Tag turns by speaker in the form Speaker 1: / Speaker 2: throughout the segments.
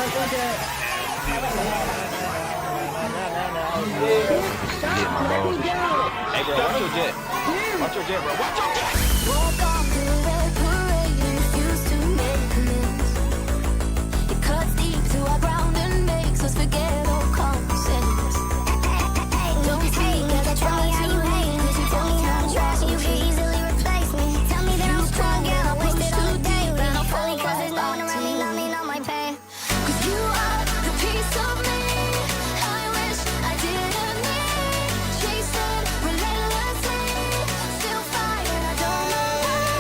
Speaker 1: Getting my balls. Hey, bro, watch your jet. Watch your jet, bro. Watch your jet.
Speaker 2: Walk on to the red parade and refuse to make amends. It cuts deep to our ground and makes us forget all common sense. Don't speak as I try to hate, 'cause you don't trust you can easily replace me. Tell me that I'm strong and I wasted all the day, but I'm fully 'cause there's no one around me numbing on my pain. 'Cause you are the piece of me I wish I didn't need. Chasing relentlessly, still fighting, I don't know why.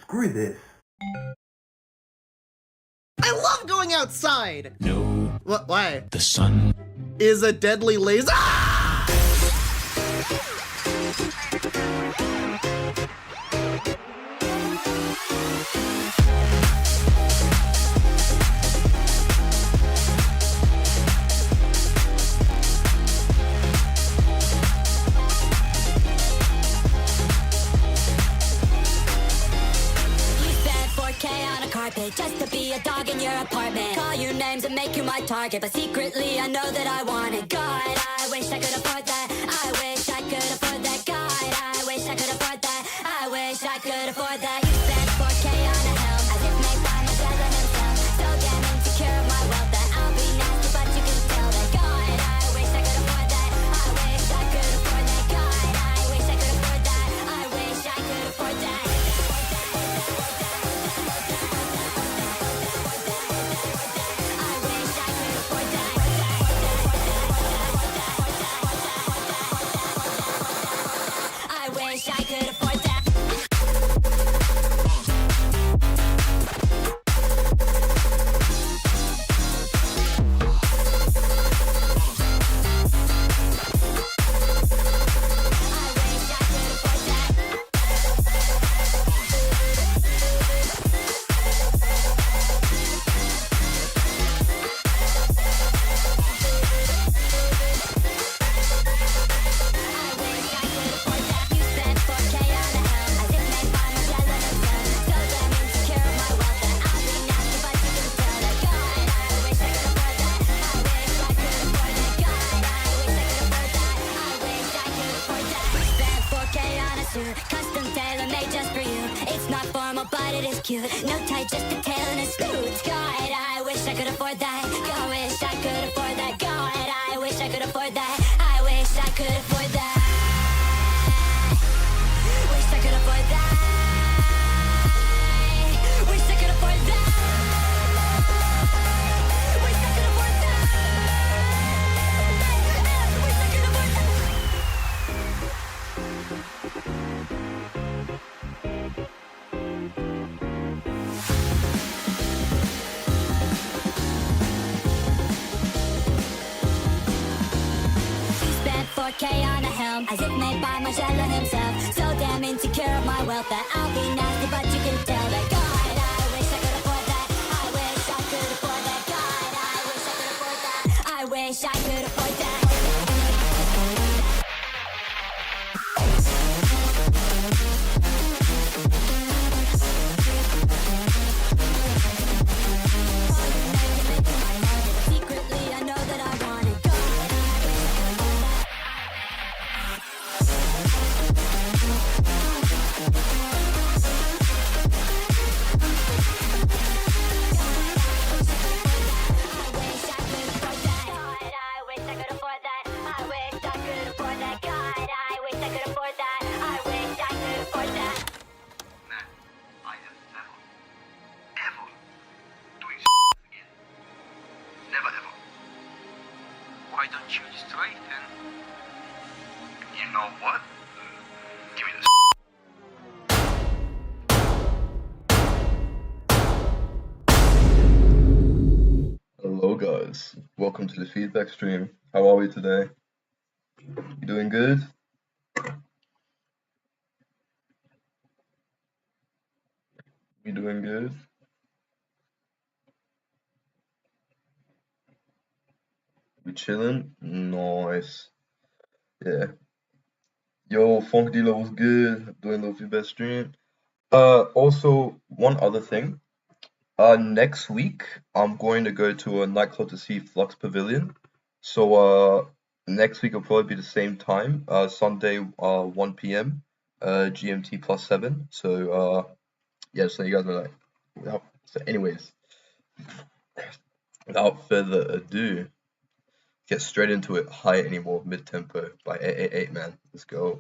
Speaker 3: Screw this.
Speaker 4: I love going outside!
Speaker 5: No,
Speaker 4: What? Why?
Speaker 5: the sun.
Speaker 4: Is a deadly laser.
Speaker 2: Just to be a dog in your apartment. Call you names and make you my target, but secretly I know that I want it. God, I wish I could afford that. I wish I could afford that. God, I wish I could afford that. I wish I could afford that. You spent 4K on a helm, as if made by my dad and himself. So damn insecure of my wealth that I'll be nasty, but you can tell that. God, I wish I could afford that. I wish I could afford that. God, I wish I could afford that. I wish I could afford that. Custom tailor-made just for you. It's not formal, but it is cute. No tie, just a tail and a snoot. God, I wish I could afford that. I wish I could afford that. God, I wish I could afford that. I wish I could afford that. Wish I could afford that. Wish I could afford that. Wish I could afford that. Wish I could afford that. Spent 4K on a helm, as if made by Magellan himself. So damn insecure of my wealth that I'll be nasty, but you can tell that. God, I wish I could afford that. I wish I could afford that. God, I wish I could afford that. I wish I could afford that. Secretly, I know that I want it. God, I wish I could afford that.
Speaker 6: Why don't you just wait and... You know what? Give me the...
Speaker 7: Hello guys, welcome to the feedback stream. How are we today? You doing good? You doing good? We chilling? Nice. Yeah. Yo, Funk Dealer was good. Doing a little feedback stream. Also one other thing. Next week I'm going to go to a nightclub to see Flux Pavilion. So next week will probably be the same time. Sunday 1 p.m. GMT +7. So yeah, so you guys know that. So anyways, without further ado, get straight into it. High Anymore mid tempo by 888 man. Let's go.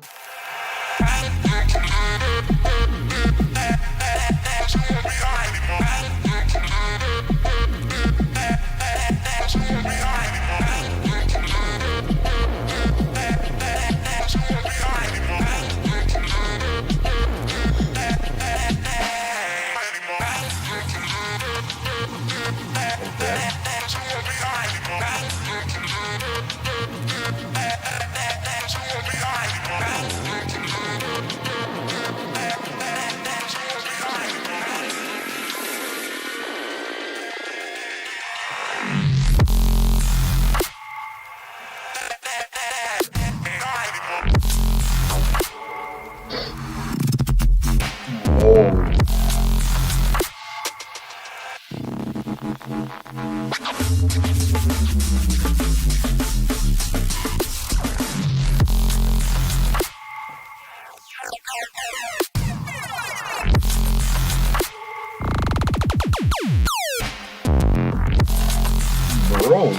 Speaker 7: Bro.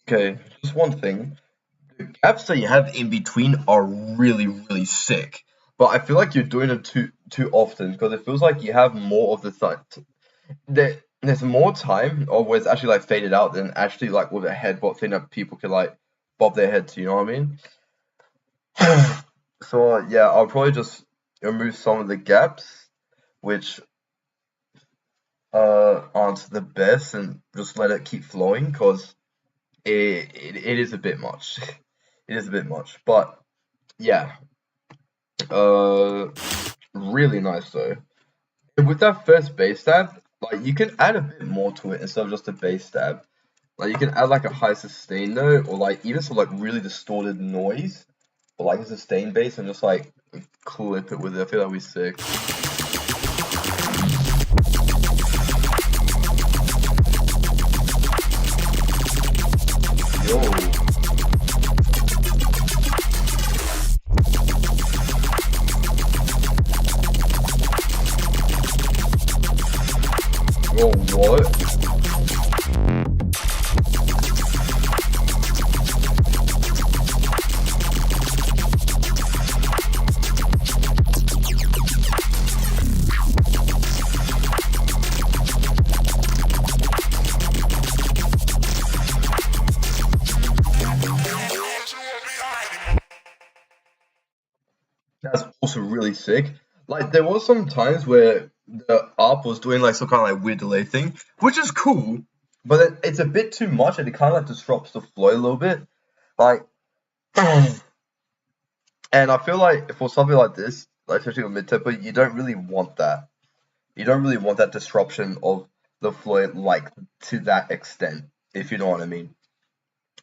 Speaker 7: Okay, just one thing. The gaps that you have in between are really, really sick. But I feel like you're doing it too often because it feels like you have more of the there's more time or where it's actually like faded out than actually like with a headbutt thing that people can like bob their head to, you know what I mean? So yeah, I'll probably just remove some of the gaps, which aren't the best, and just let it keep flowing because it is a bit much. It is a bit much, but yeah, really nice though. And with that first bass stab, like you can add a bit more to it instead of just a bass stab. Like you can add like a high sustain note, or like even some like really distorted noise, or like a sustain bass, and just like clip it with it. I feel that'd be sick. Yo. Yo, what? That's also really sick. Like there was some times where the ARP was doing like some kind of like weird delay thing, which is cool, but it's a bit too much and it kind of like disrupts the flow a little bit. Like, and I feel like for something like this, like especially with mid tempo, you don't really want that. You don't really want that disruption of the flow like to that extent, if you know what I mean.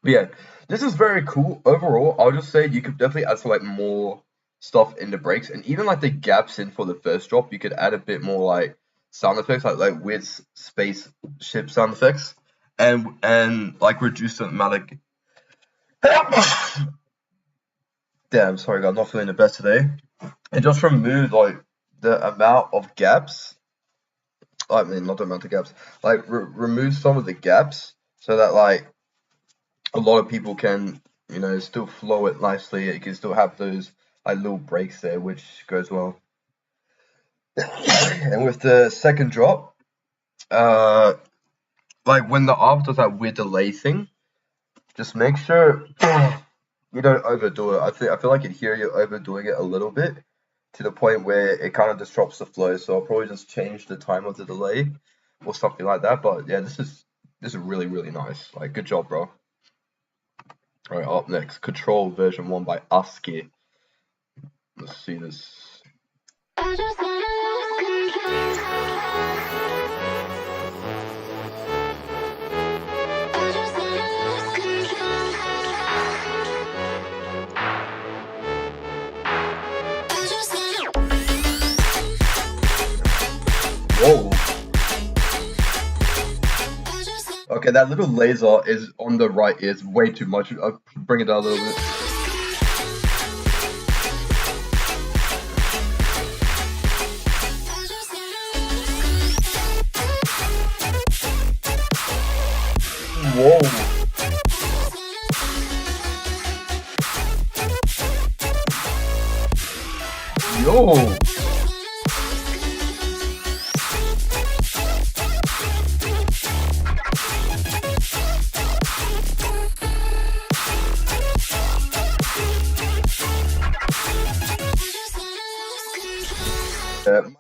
Speaker 7: But yeah, this is very cool. Overall, I'll just say you could definitely add some like more stuff in the breaks, and even like the gaps in for the first drop, you could add a bit more like sound effects, like weird spaceship sound effects, and like reduce the amount of. Damn, sorry, guys, I'm not feeling the best today. And just remove like the amount of gaps. I mean, not the amount of gaps. Like remove some of the gaps so that like a lot of people can, you know, still flow it nicely. It can still have those like little breaks there, which goes well. And with the second drop, like when the ARP does that weird delay thing, just make sure you don't overdo it. I feel like here you're overdoing it a little bit to the point where it kind of disrupts the flow. So I'll probably just change the time of the delay or something like that. But yeah, this is really, really nice. Like, good job, bro. All right, up next, Control version 1 by Aski. Let's see this.
Speaker 2: I just wanna lose control. I just wanna lose control. I just wanna.
Speaker 7: Whoa. Okay, that little laser is on the right ear. It's way too much. I'll bring it down a little bit. Whoa. Yo.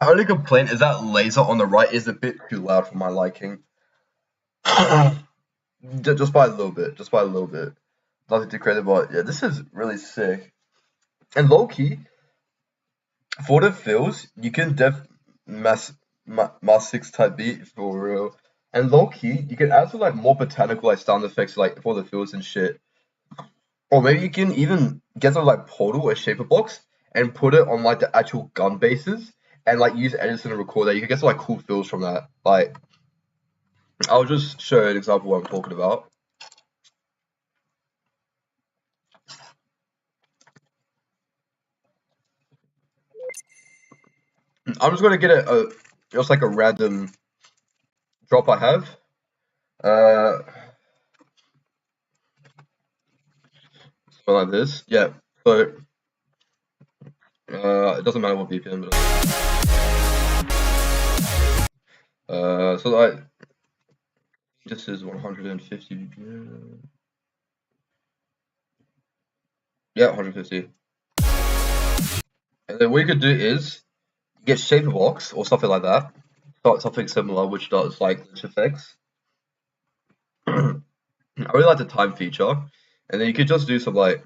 Speaker 7: My only complaint is that laser on the right is a bit too loud for my liking. Just by a little bit, just by a little bit. Nothing too crazy, but yeah, this is really sick. And low key, for the fills, you can mass 6 type beat for real. And low key, you can add some like more botanical like sound effects like for the fills and shit. Or maybe you can even get some like portal or shaper box and put it on like the actual gun bases and like use Edison to record that. You can get some like cool fills from that. Like, I'll just show you an example of what I'm talking about. I'm just gonna get a just like a random drop I have. So like this, yeah. So it doesn't matter what BPM, but so like this is 150 BPM. Yeah, 150. And then what you could do is get Shaperbox or something like that. Something similar, which does like glitch effects. I really like the time feature, and then you could just do some like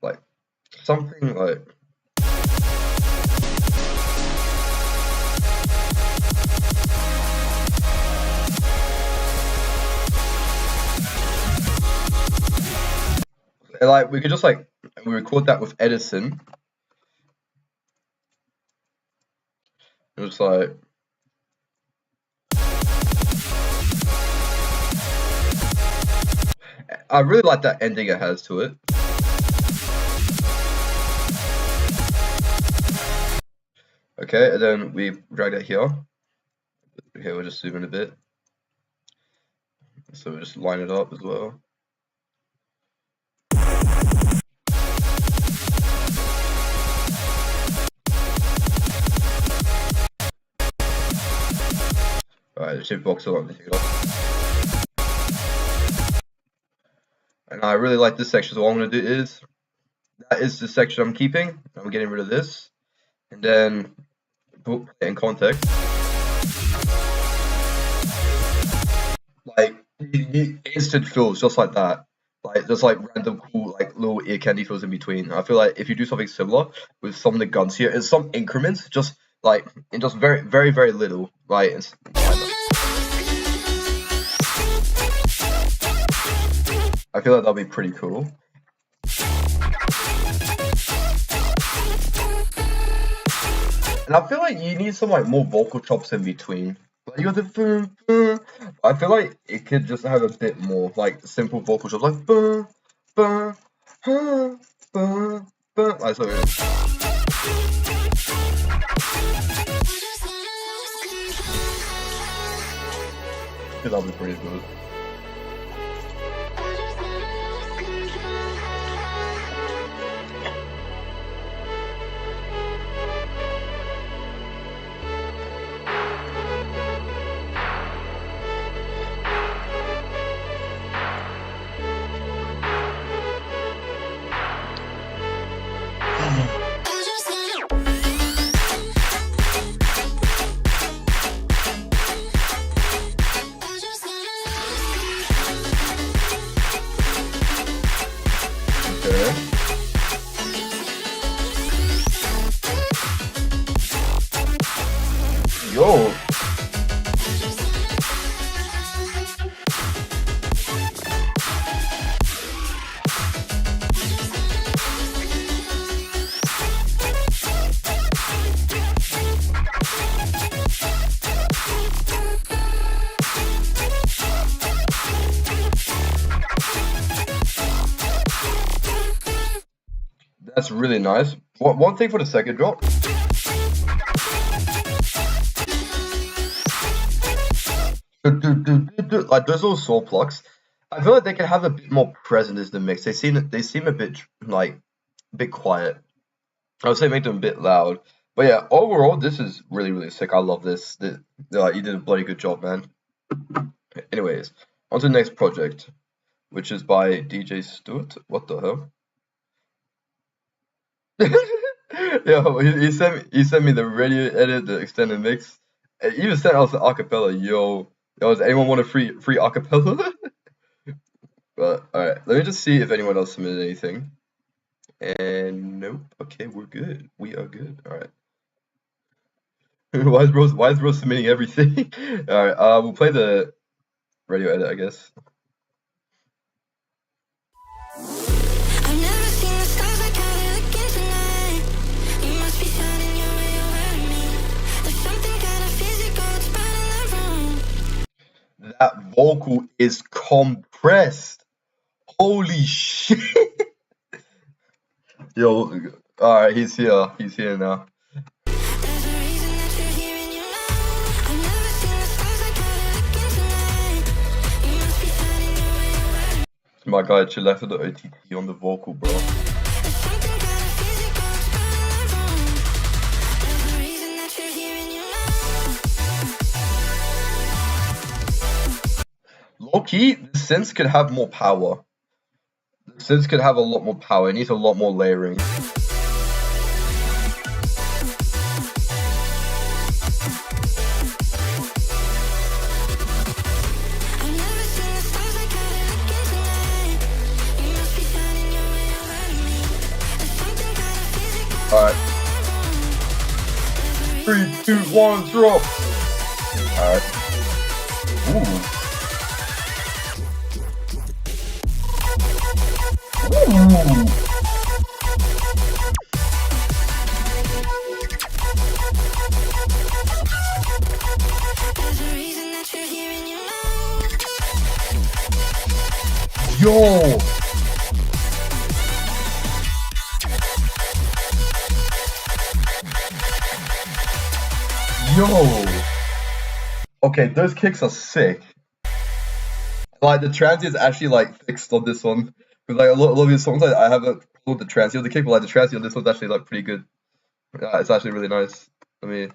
Speaker 7: like something like we could just like we record that with Edison. It's like I really like that ending it has to it. Okay, and then we drag that here. Okay, we'll just zoom in a bit. So we'll just line it up as well. Alright, the shape box will take it off. And I really like this section, so what I'm going to do is, that is the section I'm keeping. I'm getting rid of this. And then, put it in context. Like, instant fills, just like that. Like, just like random cool, like little ear candy fills in between. I feel like if you do something similar with some of the guns here, in some increments, just like, in just very, very, very little, right? I feel like that'll be pretty cool. And I feel like you need some like more vocal chops in between. Like you got the boom, boom. I feel like it could just have a bit more like simple vocal chops, like boom, boom, boom, boom, boom. Like so. That'll be pretty good. Yo. That's really nice. One thing for the second drop. Like those little soul plucks, I feel like they can have a bit more presence in the mix. They seem a bit like a bit quiet. I would say make them a bit loud. But yeah, overall this is really, really sick. I love this. You did a bloody good job, man. Anyways, on to the next project, which is by DJ Stewart. What the hell? Yo, he sent me the radio edit, the extended mix. And he even sent us the acapella. Yo, does anyone want a free acapella? But alright, let me just see if anyone else submitted anything. And nope. Okay, we're good. We are good. Alright. Why is Rose submitting everything? Alright, we'll play the radio edit, I guess. That vocal is compressed. Holy shit. Yo, alright, he's here. He's here now. My guy actually left with the OTT on the vocal, bro. Low-key, the synth could have more power. The synth could have a lot more power. It needs a lot more layering. Alright. 3, 2, 1, drop! Alright. Ooh. Ooh. Yo! Yo! Okay, those kicks are sick. Like, the transient is actually, like, fixed on this one. Because, like, a lot of these songs, I have a problem with the transient of the kick, but, like, the transient on this one's actually, like, pretty good. Yeah, it's actually really nice. I mean...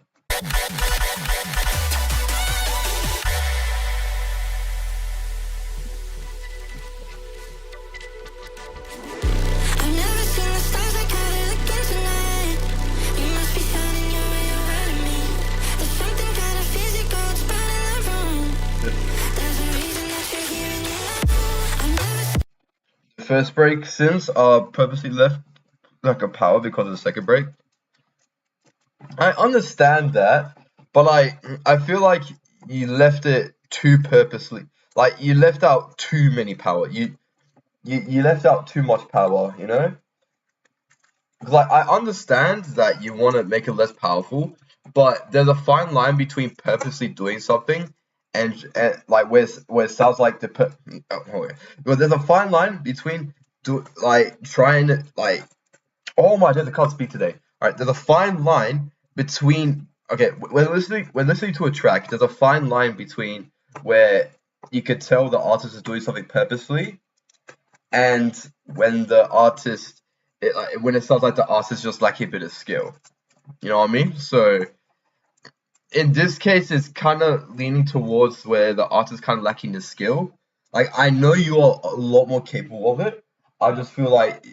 Speaker 7: The first break synths are purposely left like a power because of the second break. I understand that, but like I feel like you left it too purposely. Like you left out too many power. You left out too much power, you know? Like I understand that you want to make it less powerful, but there's a fine line between purposely doing something and like where it sounds like but there's a fine line between trying to like, oh my god, I can't speak today. All right, there's a fine line between when listening to a track, there's a fine line between where you could tell the artist is doing something purposefully, and when the artist when it sounds like the artist just lacking a bit of skill. You know what I mean? So in this case, it's kind of leaning towards where the artist is kind of lacking the skill. Like, I know you are a lot more capable of it. I just feel like,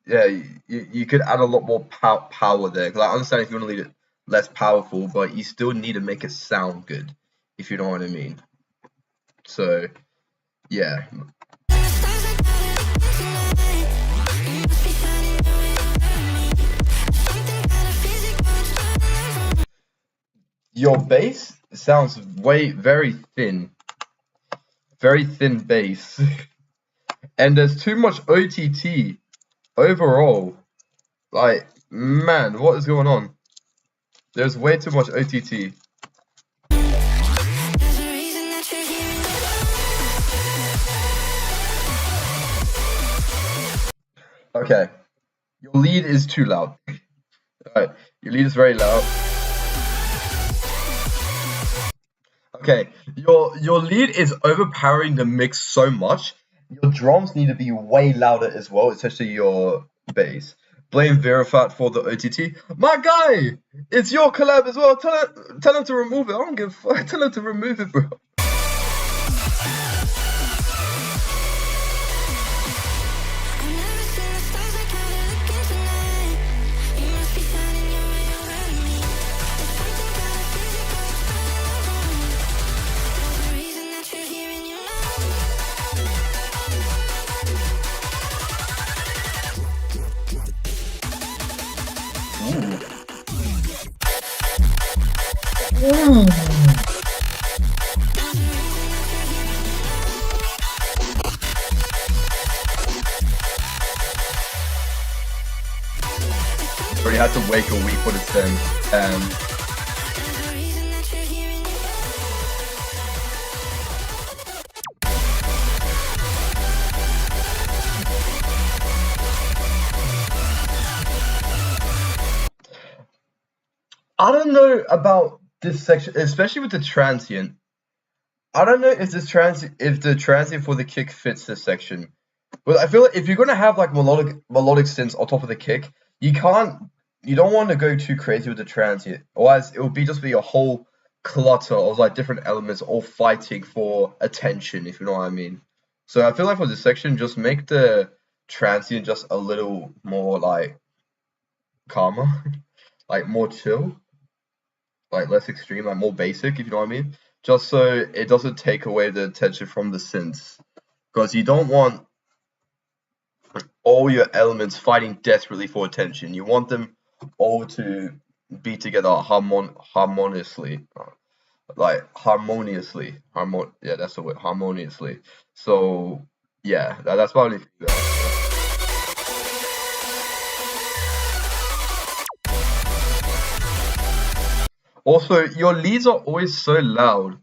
Speaker 7: yeah, you could add a lot more power there. Because I understand if you want to leave it less powerful, but you still need to make it sound good, if you know what I mean. So, yeah. Your bass sounds very thin bass, and there's too much OTT overall. Like, man, what is going on? There's way too much OTT. Okay, your lead is too loud. Alright, your lead is very loud. Okay, your lead is overpowering the mix so much. Your drums need to be way louder as well, especially your bass. Blame Verifat for the OTT. My guy, it's your collab as well. Tell him to remove it. I don't give a fuck. Tell him to remove it, bro. Already had to wait a week for this thing. I don't know about this section, especially with the transient. I don't know if the transient for the kick fits this section. But I feel like if you're gonna have like melodic synths on top of the kick, you don't want to go too crazy with the transient, otherwise it will just be a whole clutter of like different elements all fighting for attention, if you know what I mean. So I feel like for this section, just make the transient just a little more like calmer, like more chill, like less extreme, like more basic, if you know what I mean. Just so it doesn't take away the attention from the synths, because you don't want all your elements fighting desperately for attention. You want them all to be together harmoniously. Like harmoniously. Yeah, that's the word, harmoniously. So yeah, that's probably also your leads are always so loud.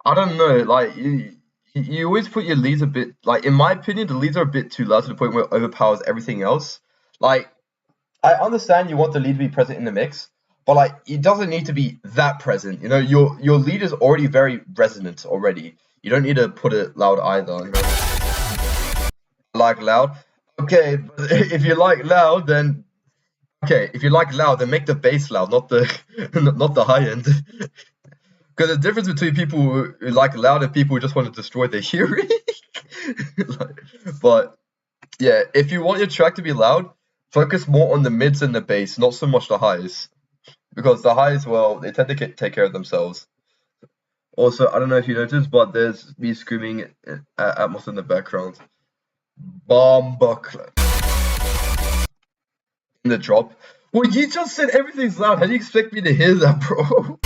Speaker 7: I don't know, like you always put your leads a bit, like in my opinion, the leads are a bit too loud to the point where it overpowers everything else. Like I understand you want the lead to be present in the mix, but like it doesn't need to be that present. You know, your lead is already very resonant already. You don't need to put it loud either. You know? Like loud? Okay, but if you like loud, then make the bass loud, not the not the high end. Because the difference between people who like loud and people who just want to destroy their hearing. But yeah, if you want your track to be loud, focus more on the mids and the bass, not so much the highs. Because the highs, well, they tend to take care of themselves. Also, I don't know if you noticed, but there's me screaming at Atmos in the background. Bomba in the drop. Well, you just said everything's loud. How do you expect me to hear that, bro?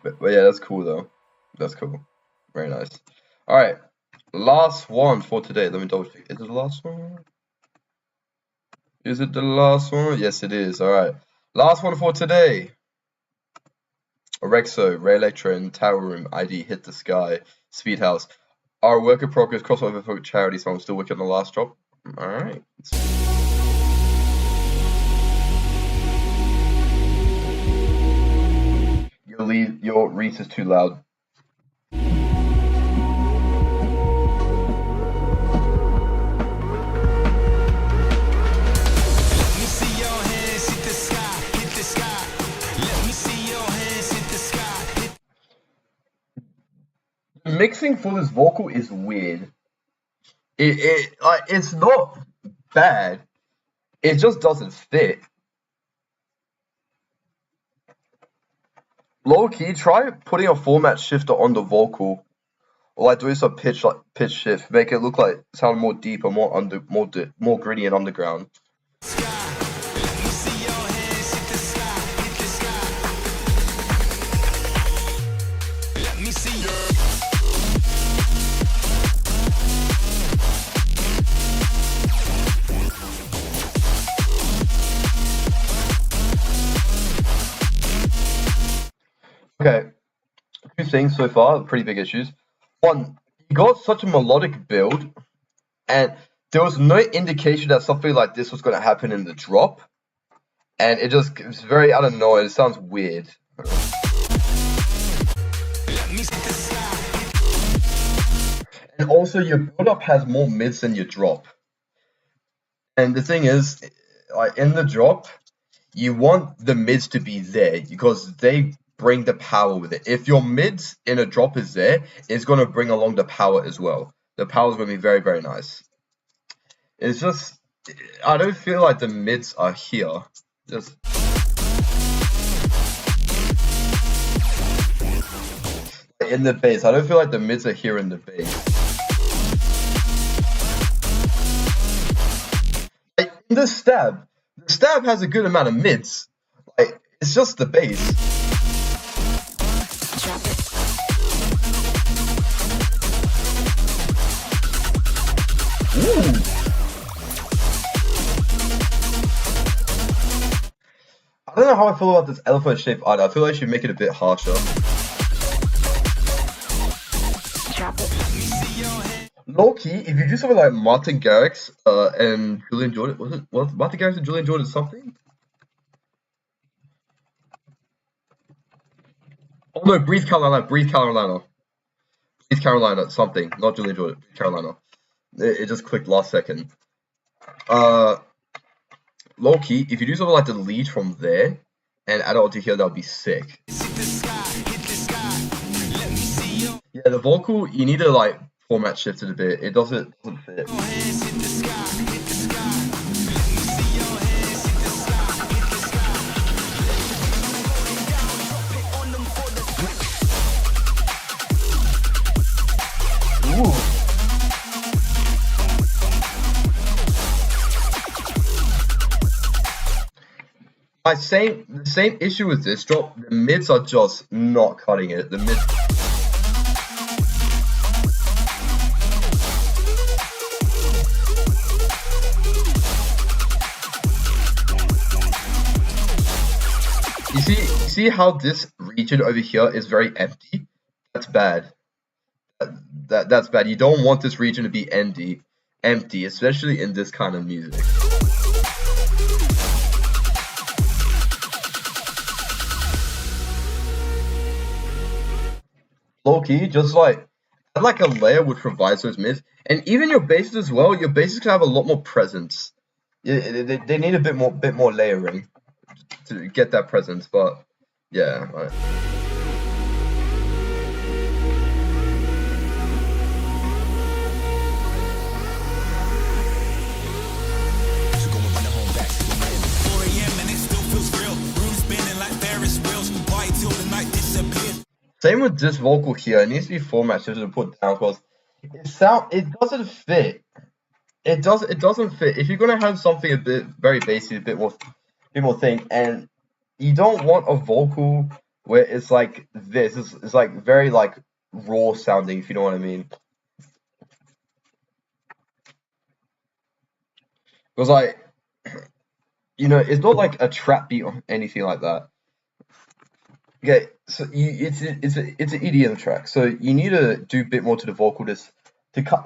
Speaker 7: But yeah, that's cool though. That's cool. Very nice. Alright. Last one for today. Let me double check. Is it the last one? Is it the last one? Yes, it is. Alright. Last one for today. Orexo, Ray Electro, and Tower Room, ID, Hit the Sky, Speed House. Our work in progress crossover for charity song. Still working on the last drop. Alright. Your Reese is too loud. Mixing for this vocal is weird. It's not bad. It just doesn't fit. Low key, try putting a format shifter on the vocal, or like doing some pitch shift, make it look like sound more deep or more gritty and underground. Okay, two things so far, pretty big issues. One, you got such a melodic build, and there was no indication that something like this was going to happen in the drop, and it's very out of nowhere. It sounds weird. And also, your build-up has more mids than your drop. And the thing is, like in the drop, you want the mids to be there because they bring the power with it. If your mids in a drop is there, it's going to bring along the power as well. The power is going to be very, very nice. It's just, I don't feel like the mids are here. Just in the bass, I don't feel like the mids are here in the bass. Like in the stab has a good amount of mids. Like it's just the bass. Ooh. I don't know how I feel about this elephant shaped art. I feel like I should make it a bit harsher. Drop it. Low key, if you do something like Martin Garrix and Julian Jordan, was Martin Garrix and Julian Jordan something? Oh no, Breathe Carolina, something, not Julian Jordan, Breathe Carolina. It just clicked last second. Low key, if you do something like delete from there and add it onto here, that would be sick. Yeah, the vocal, you need to like format shift it a bit. It doesn't fit. Ooh. The same issue with this drop. The mids are just not cutting it. The mids. You see how this region over here is very empty? That's bad. That's bad. You don't want this region to be empty, especially in this kind of music. Low-key, just like add like a layer which provides those mids, and even your basses as well. Your basses can have a lot more presence. They need a bit more layering to get that presence, but yeah. Right. Same with this vocal here. It needs to be format shifted and put down because it doesn't fit. It doesn't fit. If you're gonna have something a bit very basic, a bit more thing, and you don't want a vocal where it's like this. It's like very like raw sounding, if you know what I mean. Because like, you know, it's not like a trap beat or anything like that. Okay, so it's an EDM track, so you need to do a bit more to the vocal to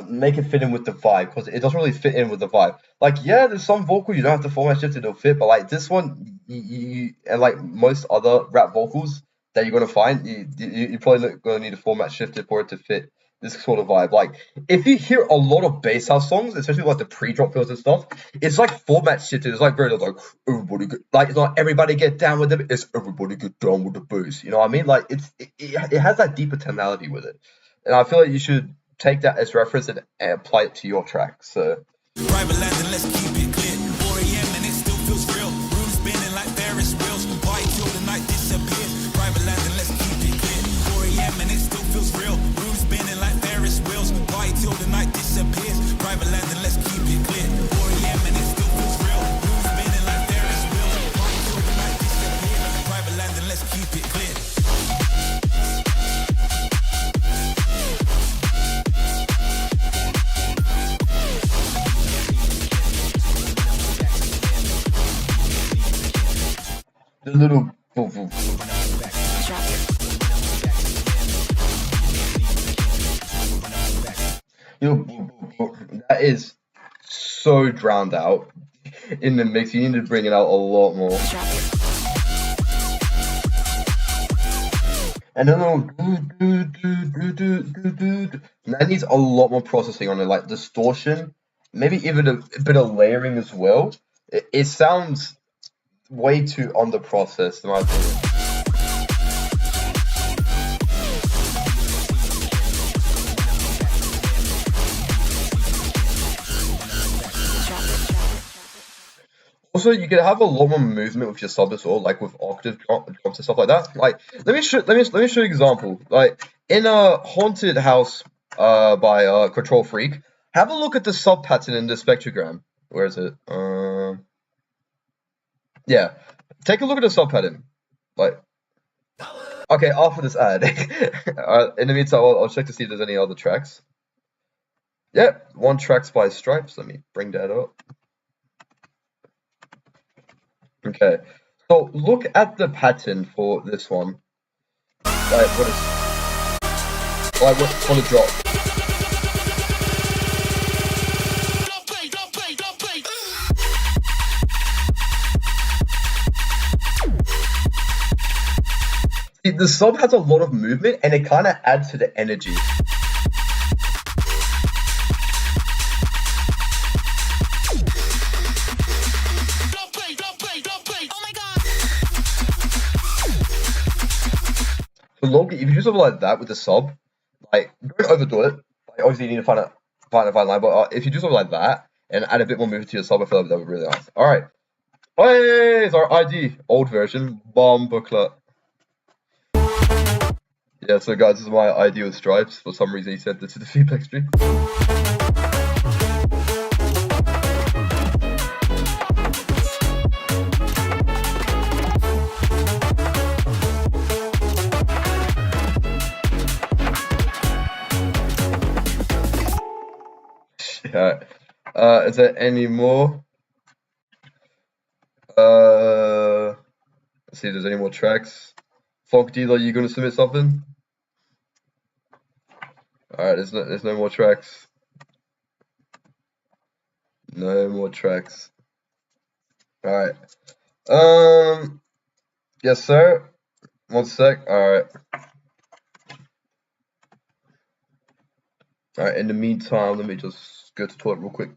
Speaker 7: make it fit in with the vibe, because it doesn't really fit in with the vibe. Like, yeah, there's some vocal you don't have to format shift it'll fit, but like this one, and like most other rap vocals that you're gonna find, you're probably not gonna need to format shift it for it to fit this sort of vibe. Like, if you hear a lot of bass house songs, especially like the pre-drop fills and stuff, it's like format shifted. It's like very like everybody get, like it's not everybody get down with it. It's everybody get down with the bass. You know what I mean? Like it has that deeper tonality with it, and I feel like you should take that as reference and apply it to your track. So.
Speaker 3: Private land and let's keep it clear. 4 a.m. and it still feels real. Room spinning like Ferris wheels. Party till the night disappears. Private land and let's keep it clear. 4 a.m. and it still feels real. Room spinning like Ferris wheels. Party till the night disappears. Private land and let's keep it clear. 4 a.m. and it still feels real. Room spinning like Ferris wheels. Party till the night disappears. Private land and let's keep it clear.
Speaker 7: The little that is so drowned out in the mix. You need to bring it out a lot more. And then that needs a lot more processing on it, like distortion, maybe even a bit of layering as well. It sounds way too underprocessed in my opinion. Also, you could have a lot more movement with your sub as well, like with octave drops and stuff like that. Like, let me show you an example. Like in a Haunted House by Control Freak, have a look at the sub pattern in the spectrogram. Where is it? Yeah, take a look at the sub pattern. Like, okay, after this ad. In the meantime, I'll check to see if there's any other tracks. Yep, one track's by Stripes. Let me bring that up. Okay, so look at the pattern for this one. Like, what for the drop? The sub has a lot of movement and it kind of adds to the energy. So Loki, if you do something like that with the sub, like don't overdo it. Like, obviously, you need to find a fine line. But if you do something like that and add a bit more movement to your sub, I feel like that would be really nice. All right, hey, it's our ID, old version, bomb booklet. Yeah, so guys, this is my ID with stripes. For some reason, he sent this to the feedback stream. Alright. Is there any more? Let's see if there's any more tracks. Funk Dealer, you gonna submit something? Alright, there's no more tracks. No more tracks. Alright. Yes, sir. 1 sec. Alright. Alright, in the meantime, let me just go to the toilet real quick.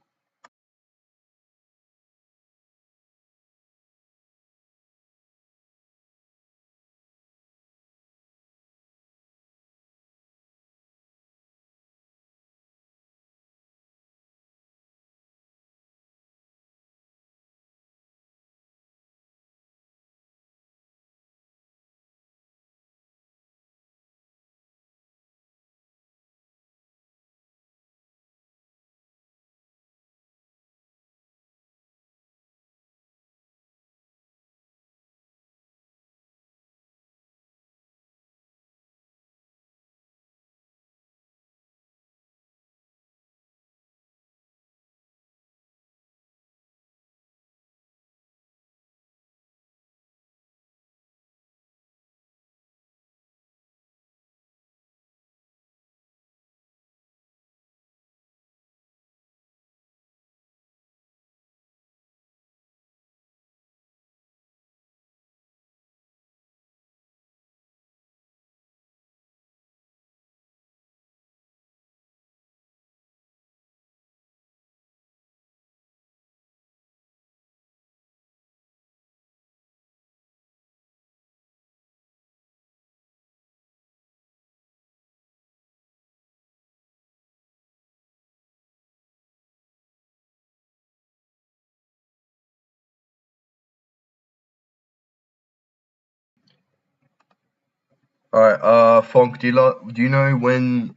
Speaker 7: Alright, Funk Dealer, do you know when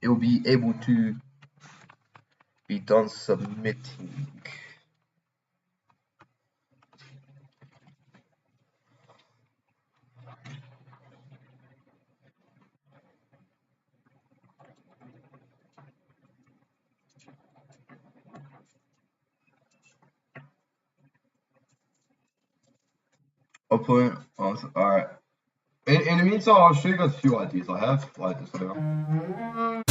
Speaker 7: it will be able to be done submitting? Upload. Alright. In the meantime, I'll show you guys a few ideas I have. Like this now.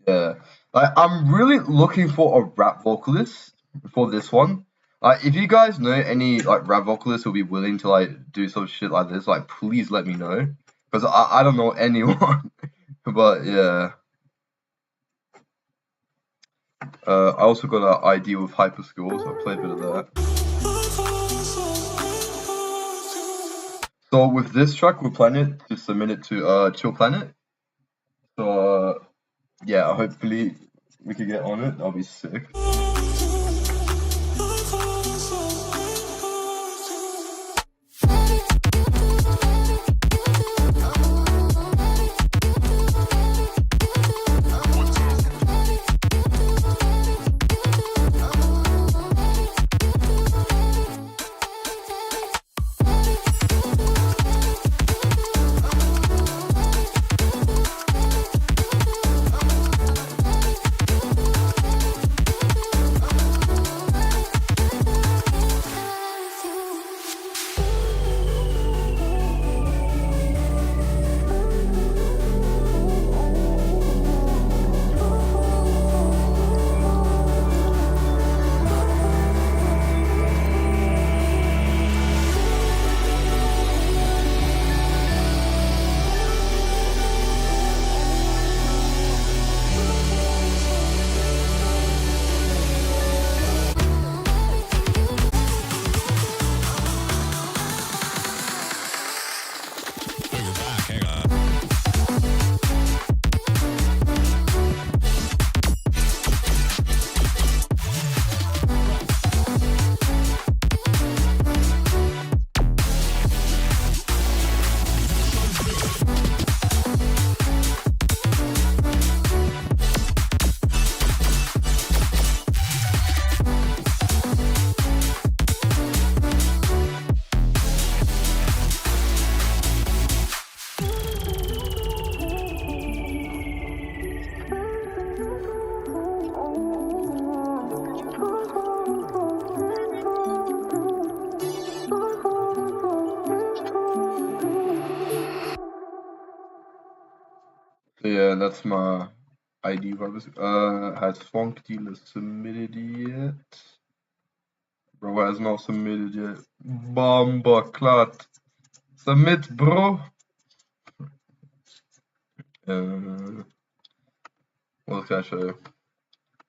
Speaker 7: Yeah, like I'm really looking for a rap vocalist for this one. Like, if you guys know any like rap vocalists who'll be willing to like do some shit like this, like please let me know, because I don't know anyone. But yeah, I also got an ID with hyper skills. I'll play a bit of that. So with this track, we're planning to submit it to Chill Planet. So yeah, hopefully we can get on it. That'll be sick. and that's my ID. Has Funk Dealer submitted yet? Bro has not submitted yet. Bomba clat. Submit, bro. What can I show you?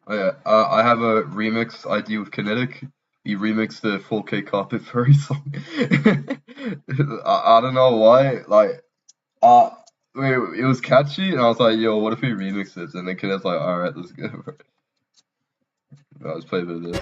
Speaker 7: Oh yeah, I have a remix ID with Kinetic. He remixed the 4K Carpet Furry song. I don't know why. Like, it was catchy, and I was like, yo, what if we remix it? And then Kinetic's like, alright, let's go. Let's play a bit of this.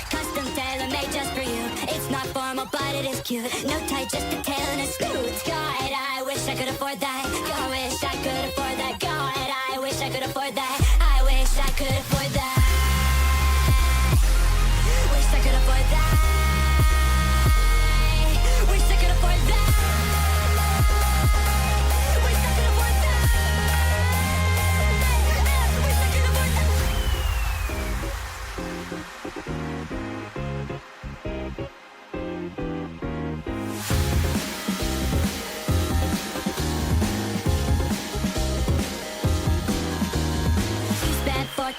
Speaker 2: Custom tailor made just for you. It's not formal, but it is cute. No tie, just a tail and a scoot. God, I wish I could afford that. I wish I could afford that. God, I wish I could afford that. I wish I could afford that. Wish I could afford that. Wish I could afford that. Wish I could afford that. Wish I could afford that.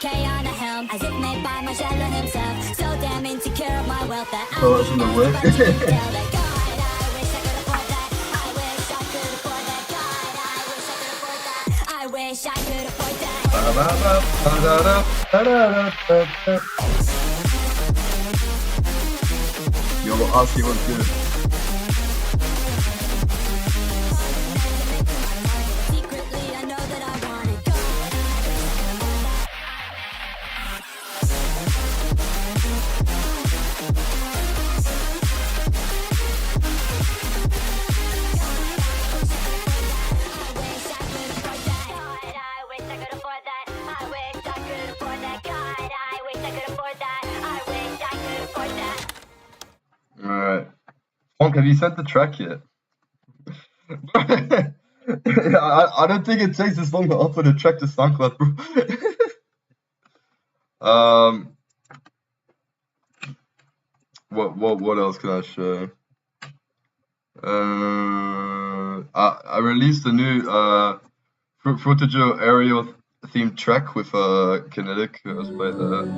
Speaker 2: K on a helm, as if made by Marcella himself. So damn insecure of my wealth that I
Speaker 7: Oh, that's in the way.
Speaker 2: God, I wish I could afford that. I wish I could afford that. God, I wish I could afford that. I wish I could afford that.
Speaker 7: Yo, Aussie was good.
Speaker 2: Secretly, I know that I want it. God,
Speaker 7: Alright. Funk, have you sent the track yet? I don't think it takes this long to upload a track to SoundCloud, bro. What else can I show? I released a new Fruitajo aerial themed track with Kinetic. Let's play that.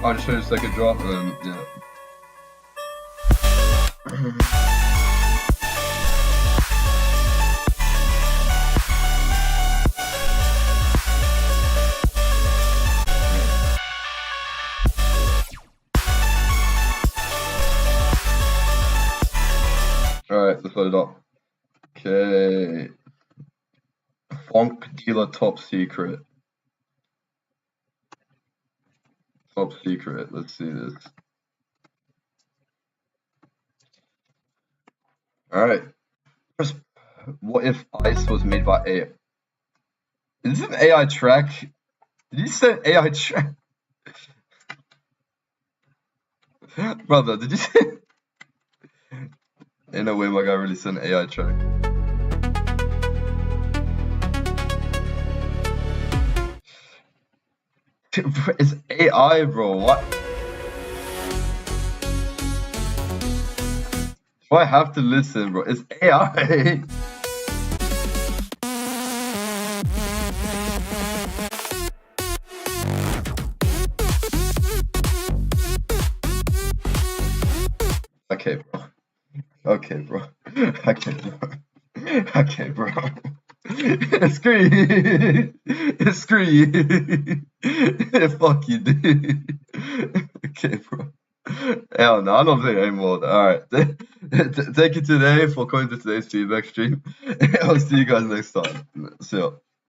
Speaker 7: I'll just show you a second drop and yeah. Alright, let's load it up. Okay. Funk Dealer Top Secret. Top Secret, let's see this. Alright. First, what if Ice was made by AI? Is this an AI track? Did you say AI track? Brother, did you say? Ain't no way my guy really said an AI track. It's AI, bro. What? Do I have to listen, bro? It's AI. Okay, bro. Okay, bro. Okay, bro. Okay, bro. Screw you. Screw you. Fuck you, dude. Okay, bro. Hell no, I don't think anymore. Alright. Thank you today for coming to today's feedback stream. I'll see you guys next time. See ya.